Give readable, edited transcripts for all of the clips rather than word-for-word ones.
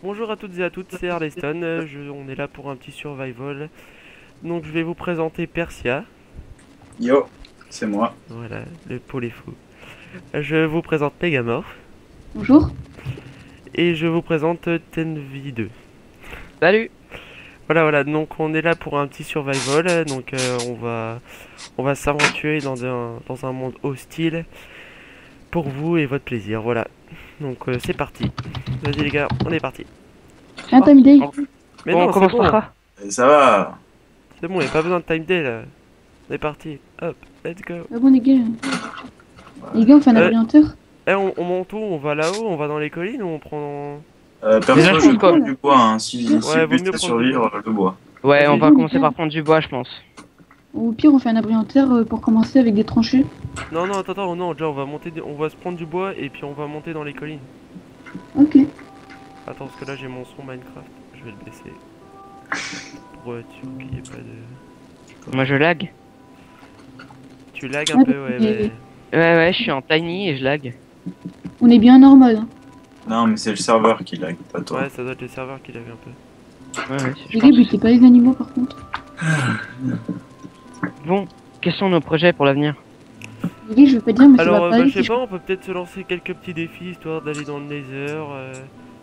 Bonjour à toutes et à toutes, c'est Arleston, on est là pour un petit survival. Donc je vais vous présenter Persia, Yo, c'est moi. voilà, le pôle est fou. Je vous présente Megamorph, Bonjour. et je vous présente Tenvi2. Salut. Voilà, donc on est là pour un petit survival, donc on va s'aventurer dans un monde hostile pour vous et votre plaisir, voilà. Donc c'est parti. Vas-y les gars, on est parti. Un time day. Mais Bon, non, on commence c'est bon, par ça. Ça va? c'est bon, y a pas besoin de time day là. On est parti, hop, let's go. Ah bon les gars. Les gars, on fait un abrianteur. Eh, on monte où? On va là-haut? On va dans les collines ou on prend... Perso, Déjà, je je trouve prends quoi du bois. Hein. Si Ouais, le vaut but mieux c'est prendre du survivre, le bois. Ouais, on Vas-y. va commencer par prendre du bois, je pense. Ou au pire, on fait un abrianteur pour commencer avec des tranchées. Non, non, attends, non, déjà on va monter, on va se prendre du bois et puis on va monter dans les collines. Ok. Attends, parce que là j'ai mon son Minecraft, je vais le baisser. Pour être sûr qu'il n'y ait pas de... Moi, je lag. Tu lag un peu, ouais, mais... Ouais, je suis en tiny et je lag. On est bien normal. Hein. Non, mais c'est le serveur qui lag, pas toi. Ouais, ça doit être le serveur qui lag un peu. Ouais, je Les gars, pense. butez pas les animaux par contre. Bon, quels sont nos projets pour l'avenir? Les gars, je veux pas dire, mais Alors, ça va pas bah, aller je sais si pas, on peut peut-être se lancer quelques petits défis histoire d'aller dans le Nether.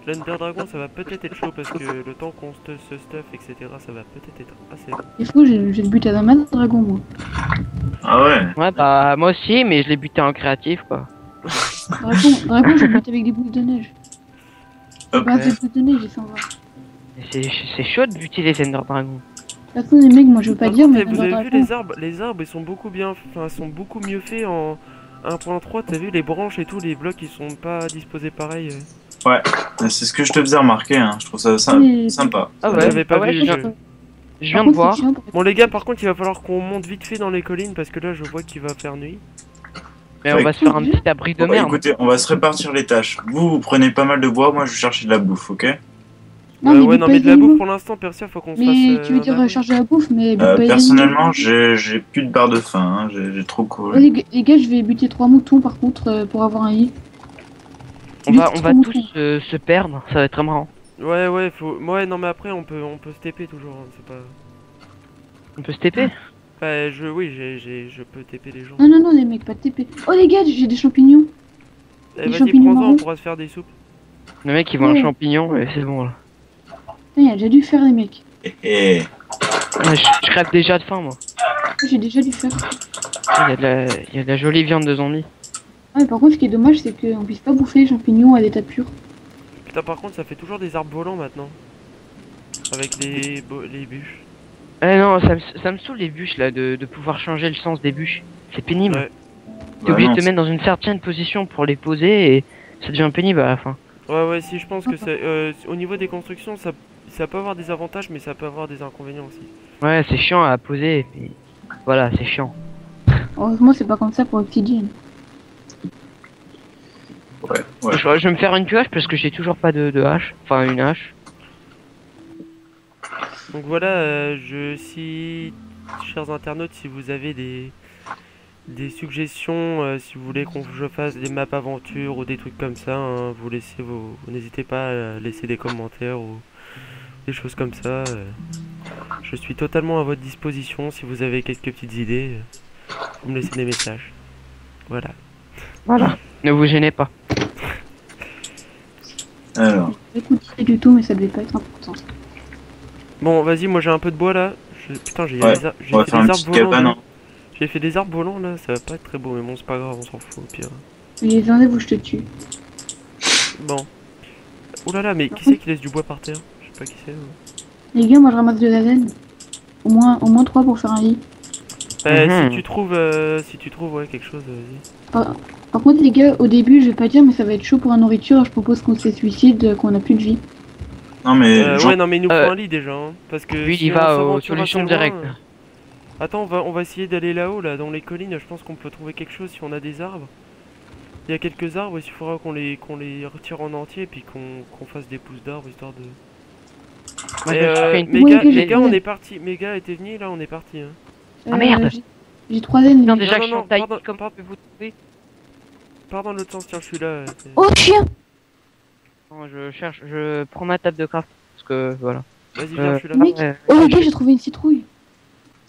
L'Under Dragon, ça va peut-être être chaud parce que le temps qu'on se stuff, etc., ça va peut-être être assez long. Il faut, j'ai le but à un dragon, moi. Ah ouais? Ouais, bah, moi aussi, mais je l'ai buté en créatif, quoi. Dragon, je bute avec des boules de neige. Hop. Pas assez de boules de neige, ils s'en vont. Et c'est chaud de buter les Ender Dragons. De toute façon, les mecs, moi je veux pas Par dire, contre, mais vous avez vu Dragon. les arbres ils sont beaucoup bien, enfin sont beaucoup mieux faits en 1.3. T'as vu les branches et tout, les blocs ils sont pas disposés pareil. Ouais, c'est ce que je te faisais remarquer. Hein. Je trouve ça Mais- sympa. Ah Ouais, ouais, j'avais pas ah ouais, vu. je je- viens Par de contre, voir. c'est chiant pour- Bon les gars, par contre il va falloir qu'on monte vite fait dans les collines parce que là je vois qu'il va faire nuit. Mais on va se faire un petit abri de Bon, bah, merde. écoutez, on va se répartir les tâches. Vous prenez pas mal de bois, moi je vais chercher de la bouffe, ok? Non, mais ouais bute non pas mais les de la bouffe animaux. pour l'instant, Persia, faut qu'on se Mais fasse. tu veux Un dire abri. charger la bouffe, mais bute pas les Personnellement, animaux. j'ai plus de barre de faim. Hein. J'ai trop Oh, couru. les gars, je vais buter 3 moutons par contre pour avoir un lit. On Vite, va trois tous moutons. se perdre, ça va être très marrant. Ouais, faut. Ouais, non mais après on peut se TP toujours, hein, c'est pas. On peut se TP? Bah oui, je peux TP les gens. Non, non, non, les mecs, pas de TP. Oh, les gars, j'ai des champignons. Eh, les vas-y, champignons prends-en, on marrons. pourra se faire des soupes. Le mec, il voit un Ouais. champignon, et c'est bon, là. Eh, Il a déjà dû faire, les mecs. eh. Ouais, je crève déjà de faim, moi. J'ai déjà dû faire. Il y a de la jolie viande de zombie. Ah, mais par contre, ce qui est dommage, c'est qu'on puisse pas bouffer les champignons à l'état pur. Putain, par contre, ça fait toujours des arbres volants maintenant. Avec les bûches. Eh non, ça me saoule les bûches, là, de pouvoir changer le sens des bûches. C'est pénible. Ouais. T'es Bah obligé non, de te mettre dans une certaine position pour les poser, et ça devient pénible à la fin. Ouais, si, je pense que c'est. Au niveau des constructions, ça peut avoir des avantages, mais ça peut avoir des inconvénients aussi. Ouais, c'est chiant à poser, et puis... Voilà, c'est chiant. Heureusement, c'est pas comme ça pour Obsidian. ouais, ouais. Je vais me faire une pioche parce que j'ai toujours pas de hache. Enfin, une hache. Donc voilà, si. Chers internautes, si vous avez des suggestions, si vous voulez je fasse des maps aventures ou des trucs comme ça, hein, vous n'hésitez pas à laisser des commentaires ou des choses comme ça. Je suis totalement à votre disposition si vous avez quelques petites idées. Vous me laissez des messages. Voilà. Voilà. Ne vous gênez pas. Alors, Écoutez du tout, mais ça devait pas être important. Bon, vas-y, moi j'ai un peu de bois là. Putain, Ouais, j'ai on va fait faire des une arbres petite volants. cabane. Hein. J'ai fait des arbres volants là, ça va pas être très beau, mais bon, c'est pas grave, on s'en fout au pire. Je les enlève ou je te tue. Bon. Oh là là, mais qui c'est qui laisse du bois par terre? Je sais pas qui c'est. Les gars, moi je ramasse de la laine. Au moins 3 pour faire un lit. Mhm. Si tu trouves ouais, quelque chose, vas-y. Par contre, les gars, au début, je vais pas dire, mais ça va être chaud pour la nourriture. Je propose qu'on se suicide, qu'on a plus de vie. Non, mais Ouais, non, mais il nous faut Euh, un lit déjà, hein, parce que Lui, si il on va aux s'aventure solutions assez loin, directes. Attends, on va essayer d'aller là-haut, là, dans les collines. Je pense qu'on peut trouver quelque chose si on a des arbres. Il y a quelques arbres, il faudra qu'on les retire en entier et puis qu'on fasse des pousses d'arbres histoire de. Moi, Et, je me suis fait une Ouais, ok, les j'ai gars, on trouvé. est parti. Mes gars étaient venus, là, on est parti. Hein. Ah, merde. J'ai 3 laines. Non, les gars. déjà non, que je suis non, en taille, pardon, comment pouvez-vous trouver? Pars dans l'autre sens, tiens, je suis là. Oh chien! Non, je prends ma table de craft. Parce que voilà. Vas-y, viens, je suis là. Mec, ouais. oh les gars, j'ai trouvé une citrouille.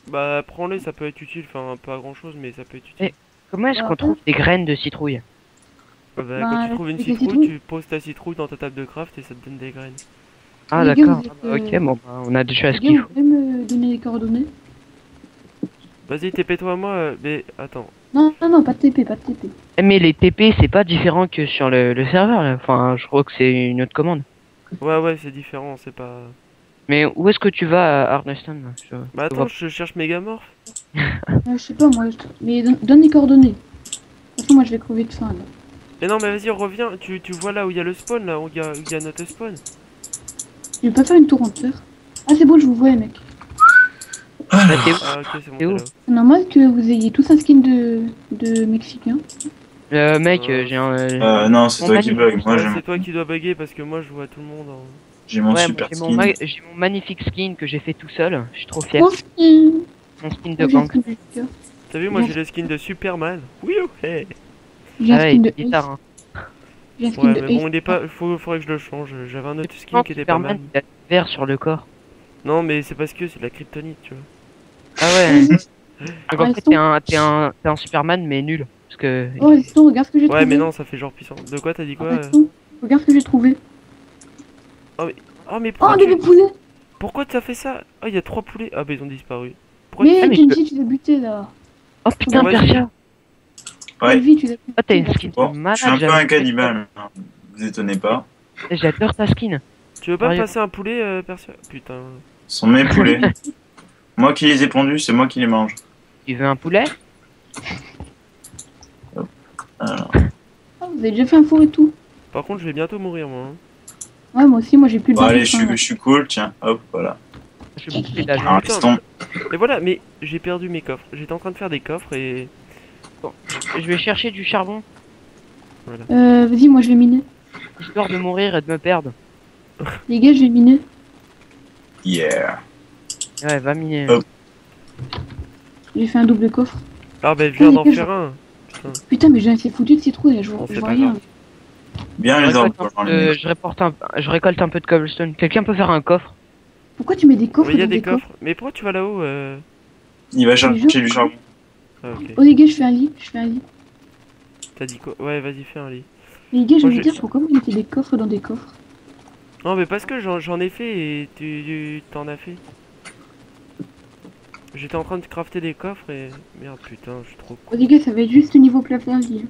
Bah, prends-les, ça peut être utile. Enfin, pas grand-chose, mais ça peut être utile. Comment est-ce qu'on trouve des graines de citrouille? Bah, bah, quand tu trouves une avec la citrouille, citrouille. tu poses ta citrouille dans ta table de craft et ça te donne des graines. Ah Les gars, d'accord. vous êtes, Ah, bah, ok, bon, bah, on a déjà ce Les gars, qu'il vous faut. pouvez me donner les coordonnées? Vas-y, TP-toi à moi, mais attends. Non, non, non, pas de TP, pas de TP. Eh, mais les TP, c'est pas différent que sur le serveur, là. Enfin, je crois que c'est une autre commande. Ouais, c'est différent, c'est pas... Mais où est-ce que tu vas à Arneston là Bah attends, je cherche Mégamorph. Je sais pas, moi, mais donne les coordonnées. De toute façon, moi, je vais crever de faim, là. Mais non, mais vas-y, reviens. Tu vois là où il y a le spawn, là, où il y a notre spawn. Je vais pas faire une tour entière. Ah, c'est bon, je vous vois, les mecs. Bah, t'es où Ah, ok, c'est bon, T'es où t'es là. C'est normal que vous ayez tous un skin de Mexicain. Mec, j'ai un... Non, c'est Mon toi qui magnifique. bug. Moi, Ouais, j'ai c'est toi qui dois bugger parce que moi je vois tout le monde en... j'ai mon Ouais, super j'ai skin. j'ai mon magnifique skin que j'ai fait tout seul. Je suis trop fier. Mon skin. Mon skin Moi, de j'ai un banque. skin de Joker. T'as vu, moi j'ai le skin de Superman. Oui, hey. J'ai un Ah ouais, skin de guitare, hein. Ace. J'ai un skin Ouais, de mais bon, Ace. il est pas... faudrait que je le change. J'avais un autre skin qui était pas mal. Superman, il a du vert sur le corps. Non, mais c'est parce que c'est de la kryptonite, tu vois. Ah ouais. Donc en Ouais, fait, sinon- t'es un Superman, mais nul. Parce que... Oh, Eston, regarde ce que j'ai trouvé. Ouais, mais non, ça fait genre puissant. De quoi t'as dit quoi Eston, regarde ce que j'ai trouvé. Oh, mais Oh, pourquoi des poulets. pourquoi t'as fait ça? Oh, il y a 3 poulets. Ah, bah ils ont disparu. Pourquoi Mais mais Kenji, tu l'as buté, là. Oh putain, Ouais, Persia. Ouais. Kenji, tu l'as buté. Oh, t'as une là. skin Bon, de je malade. suis un peu j'avais- un cannibale. Hein. Vous étonnez pas. J'adore ta skin. Tu veux pas me Sérieux passer un poulet, Persia? Putain. Ce sont mes poulets. Moi qui les ai pondus, c'est moi qui les mange. Tu veux un poulet? Alors, Ah, vous avez déjà fait un four et tout. Par contre, je vais bientôt mourir, moi. Hein. Ouais, moi aussi, moi j'ai plus de bon, allez, baril, hein. je suis cool, tiens, hop, voilà. Je vais bouffer de la Alors, putain. Eston, Et voilà, mais j'ai perdu mes coffres. J'étais en train de faire des coffres et... Je vais chercher du charbon. Vas-y, moi je vais miner. Histoire de mourir et de me perdre. Les gars, je vais miner. yeah. Ouais, va miner. Hop. J'ai fait un double coffre. Ah, bah je viens Oh, d'en les gars, faire un. Putain, mais j'ai assez foutu de citrouille, je vois, Bon, je c'est vois pas rien. grave. Bien les arbres, genre, les mecs. Je récolte un peu de cobblestone. Quelqu'un peut faire un coffre? Pourquoi tu mets des coffres Oui, il y a dans des des coffres? coffres. Mais pourquoi tu vas là-haut Il va chercher du charbon. Ah, ok. Oh les gars, je fais un lit, je fais un lit. T'as dit quoi? Ouais, vas-y, fais un lit. Mais les gars, je Moi, vais j'ai- dire pourquoi vous mettez des coffres dans des coffres. Non, mais parce que j'en ai fait et tu t'en as fait. J'étais en train de crafter des coffres et... Merde, putain, je suis trop... Oh les gars, ça va être juste le niveau plat faire lit.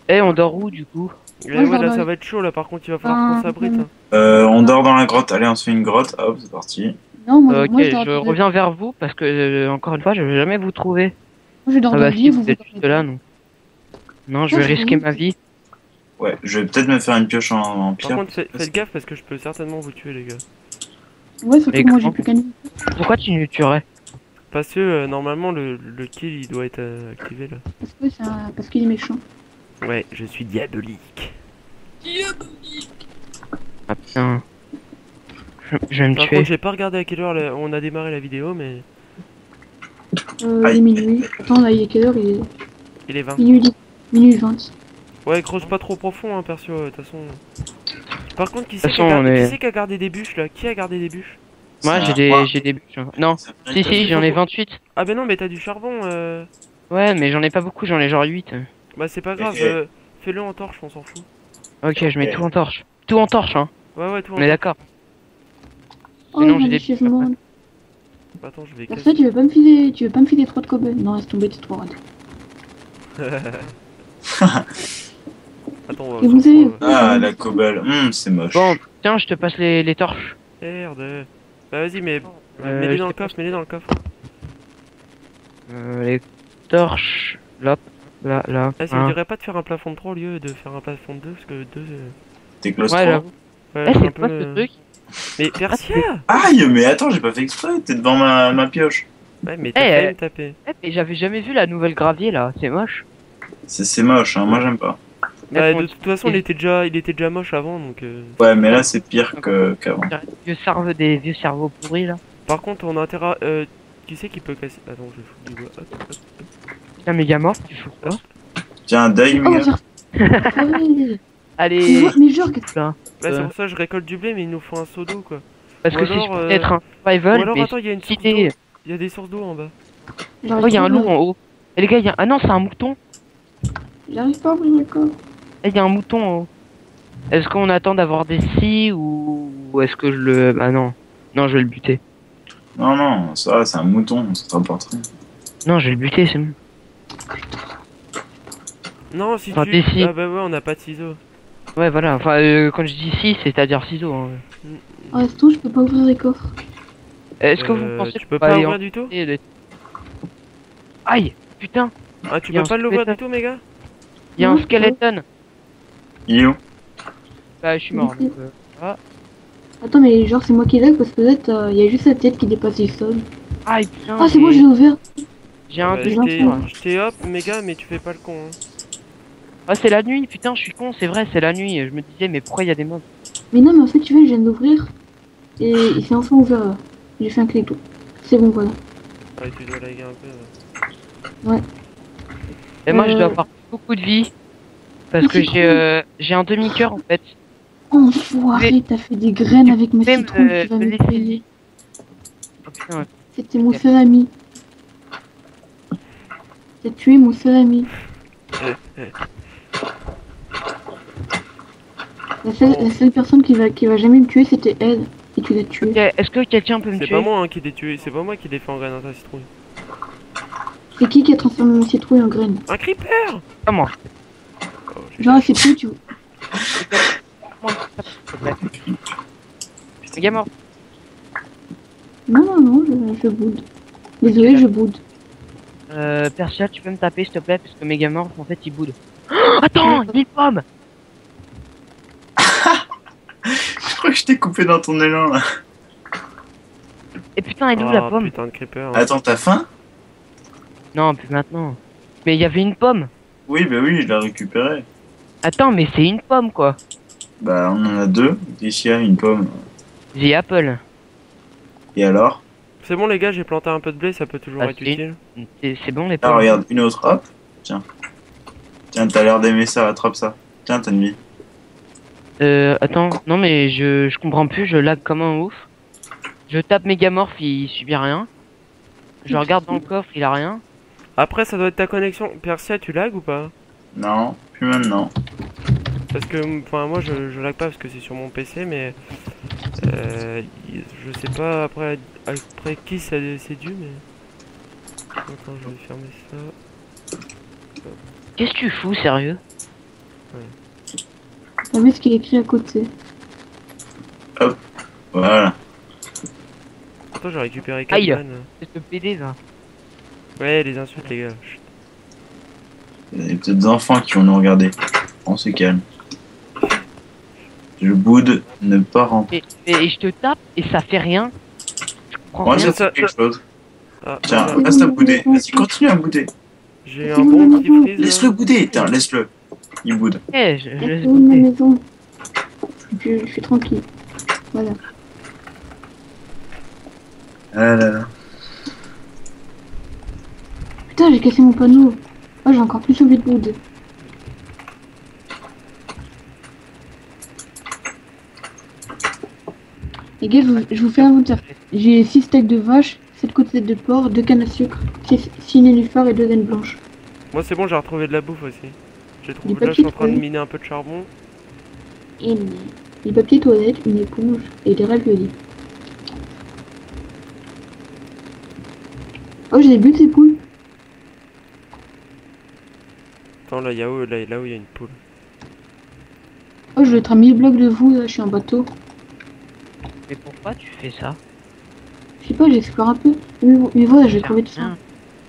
Eh, on dort où du coup? Et Moi, je ouais, là, dors ça dans- va être chaud, là, par contre, il va falloir qu'on Ah, s'abrite. Hein. On dort dans la grotte. Allez, on se fait une grotte. Hop, c'est parti. Non, moi, Ok, moi je dors je reviens vers vous parce que, encore une fois, je vais jamais vous trouver. Moi, je dors Ah dans bah le si, lit, vous vous êtes dormez juste là, non? Non, je Non, vais je risquer vous- ma vie. Ouais, je vais peut-être me faire une pioche en Par pierre. contre, faites gaffe parce que je peux certainement vous tuer, les gars. Ouais, surtout Mais que moi j'ai comment plus qu'un lit. Pourquoi tu nous tuerais? Parce que, normalement, le kill, il doit être activé, là. Parce que c'est un... parce qu'il est méchant. Ouais, je suis diabolique. Ah putain. Je vais me Par tuer. contre, j'ai pas regardé à quelle heure on a démarré la vidéo, mais... Il Aïe. est minuit. Attends, là, il est quelle heure? Il est Il est 20. minuit 20. Ouais, creuse pas trop profond, hein, perso, de toute façon. Par contre, qui De c'est toute qui, a façon, on est- qui c'est qui a gardé des bûches, là? Qui a gardé des bûches? Moi, Ça- j'ai des bûches. Hein. Non, Ça si, si, j'en ai 28. Ah, ben non, mais t'as du charbon, Ouais, mais j'en ai pas beaucoup, j'en ai genre 8. Bah, c'est pas grave, Eh. fais-le en torche, on s'en fout. Ok, je mets Ok. tout en torche. Tout en torche, hein. Ouais, tout en On est d'accord. Oh, Mais non, il j'ai y a des des chaisements. Attends, je vais Pour ça, casser. tu veux pas me filer 3 de cobble? Non, laisse tomber, t'es trop raide. Attends, on va Et vous s'en avez- fout, Ah, la cobble. C'est moche. Bon, tiens, je te passe les torches. Merde. Bah, vas-y, mais... je mets-les dans le te passe- coffre, mets-les dans le coffre. Les torches. Là, là, là. Ah, ça vous hein. dirait pas de faire un plafond de 3 au lieu de faire un plafond de 2, parce que 2... T'es claustro. Ouais, j'avoue. Ouais, Eh, c'est c'est un quoi peu, ce truc? Mais Persia! Aïe, mais attends, j'ai pas fait exprès. T'es devant ma pioche. Ouais, mais t'as Eh, failli me taper. Eh, mais j'avais jamais vu la nouvelle gravier là, c'est moche. C'est moche, hein. Moi, j'aime pas. Bah, bon, de toute façon, il était déjà moche avant, donc... Ouais, mais là, c'est pire qu'avant. Des vieux cerveaux pourris là. Par contre, on a intérêt... qui c'est qui peut casser... Attends, je vais foutre du bois. Hop, hop. Putain, méga mort, tu fous quoi? Tiens, un deuil, Oh, mes gars. j'ai... Ah ouais. Allez, Mais genre, qu'est-ce putain. Là, c'est pour ça que je récolte du blé, mais il nous faut un seau d'eau, quoi. Parce Ou que si alors, je peux être un Ou survival, alors, mais attends, il y a une si source d'eau. t'es... Il y a des sources d'eau en bas. Oh, il y a un loup en haut. Et les gars, il y a... Ah non, c'est un mouton. J'arrive pas à ouvrir le coffre. Eh, il y a un mouton en haut. Est-ce qu'on attend d'avoir des scies ou est-ce que je le... Ah non. Non, je vais le buter. Non, non, ça, c'est un mouton, ça te rapporte rien. Non, je vais le buter, c'est bon. Non, si Enfin, tu... des scies. Ah bah ouais, on n'a pas de ciseaux. Ouais, voilà. Enfin, quand je dis scie, c'est-à-dire ciseaux. Hein. En restant, je peux pas ouvrir les coffres. Est-ce que vous pensez Tu qu'on peux va pas aller ouvrir du tout? Aïe! Putain! Ah, tu Il y a peux un pas l'ouvrir skeleton. du tout, méga? Il y a un Non, skeleton! Il est où? Bah, je suis mort. Oui. Donc, ah. Attends, mais genre, c'est moi qui lag parce que peut-être il y a juste la tête qui dépasse du sol. Aïe, putain! Ah, c'est bon, je l'ai ouvert. J'ai un Bah, peu je de t'ai- l'enfant. je t'ai hop, méga, mais tu fais pas le con, hein. Ah, c'est la nuit! Putain, je suis con, c'est vrai, c'est la nuit. Je me disais, mais pourquoi il y a des mobs? Mais non, mais en fait, tu vois, je viens d'ouvrir. Et il s'est enfin ouvert là. J'ai fait un clic tout. C'est bon, voilà. Ouais, tu dois laguer un peu. Et moi, je dois Euh. avoir beaucoup de vie. Parce que j'ai un demi-cœur en fait. Enfoiré, t'as fait des graines avec ma pouvez citrouille, me- tu vas me me laisser payer. Oh, putain, C'était mon Ok. seul ami. T'as tué mon seul ami. La seule personne qui va jamais me tuer, c'était elle. Et tu l'as tué. ok, est-ce que quelqu'un peut me C'est tuer? pas moi hein, qui l'ai tué, c'est pas moi qui l'ai fait en graine dans ta citrouille. C'est qui a transformé mon citrouille en graine? Un creeper! Pas moi. Oh, j'ai- Genre, c'est tout, tu... Le gars mort. Non, non, non, je boude. Désolé, je boude. Persia, tu peux me taper s'il te plaît parce que Megamorph en fait il boude. Oh, attends, il y a une pomme. Je crois que je t'ai coupé dans ton élan là. Et putain, elle est où la Oh, pomme? putain de creeper. hein. Attends, t'as faim? Non, plus maintenant. Mais il y avait une pomme. Oui, bah oui, je l'ai récupéré. Attends, mais c'est une pomme quoi. Bah, on en a deux. Ici, une pomme. The apple. Et alors? C'est bon les gars, j'ai planté un peu de blé, ça peut toujours Ah, être si. utile. C'est bon les Ah, pommes. regarde, une autre. Hop. Tiens. Tiens, t'as l'air d'aimer ça, attrape ça. Tiens, t'as une vie. Attends, non mais je comprends plus, je lag comme un ouf. Je tape Megamorph, il subit rien. Je regarde dans le coffre, il a rien. Après, ça doit être ta connexion. Persia, tu lag ou pas? Non, plus maintenant. Parce que, enfin, moi je lag pas parce que c'est sur mon PC, mais. Je sais pas après qui c'est dû, mais. Attends, je vais fermer ça. Qu'est-ce que tu fous, sérieux? T'as vu ce qui est écrit à côté? Voilà. Attends, j'ai récupéré 4 Aïe. graines. C'est ce PD là. Ouais, les insultes, les gars. Chut. Il y a des petits enfants qui vont nous regarder. On se calme. Je boude, ne pas rentrer. Et je te tape et ça fait rien. Je comprends Moi, rien. ça fait quelque chose. Ah, Tiens, voilà. reste à bouder. Vas-y, continue à bouder. J'ai un bon petit freeze. Laisse-le bouder. Tiens, laisse-le. Il boude. Eh, je C'est laisse où ma bouder. maison? Je suis tranquille. Voilà. Ah là là. Putain, j'ai cassé mon panneau. Oh, j'ai encore plus sauvé de wood. Les gars, je vous fais un inventaire. J'ai 6 steaks de vache, 7 côtelettes de porc, 2 cannes à sucre, 6 nénuphars et 2 laines blanches. Moi, c'est bon, j'ai retrouvé de la bouffe aussi. J'ai trouvé. Du Là, je suis en papier train de toilette. miner un peu de charbon. Et des papiers toilettes, une éponge et des raviolis. Oh, j'ai des bulles de poules. Attends, là, là où il y a une poule. Oh, je vais être à 1000 blocs de vous, là, je suis en bateau. Mais pourquoi tu fais ça? Je sais pas, j'explore un peu. Mais voilà, je vais trouver tout ça. Rien.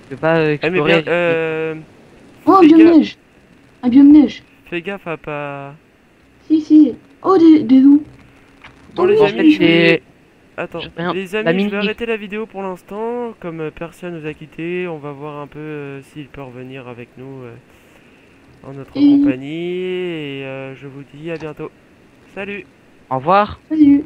Tu peux pas Eh, mais explorer. bien, Oh, un fais biome gaffe. neige. Un biome neige. Fais gaffe à pas. Si, si. Oh, des loups. Bon, les En amis, fait, je vais. Attends, rien. les La amis, je mini- vais arrêter la vidéo pour l'instant. Comme Persia nous a quittés, on va voir un peu s'il peut revenir avec nous en notre Et- compagnie. Et je vous dis à bientôt. Salut! Au revoir. Salut.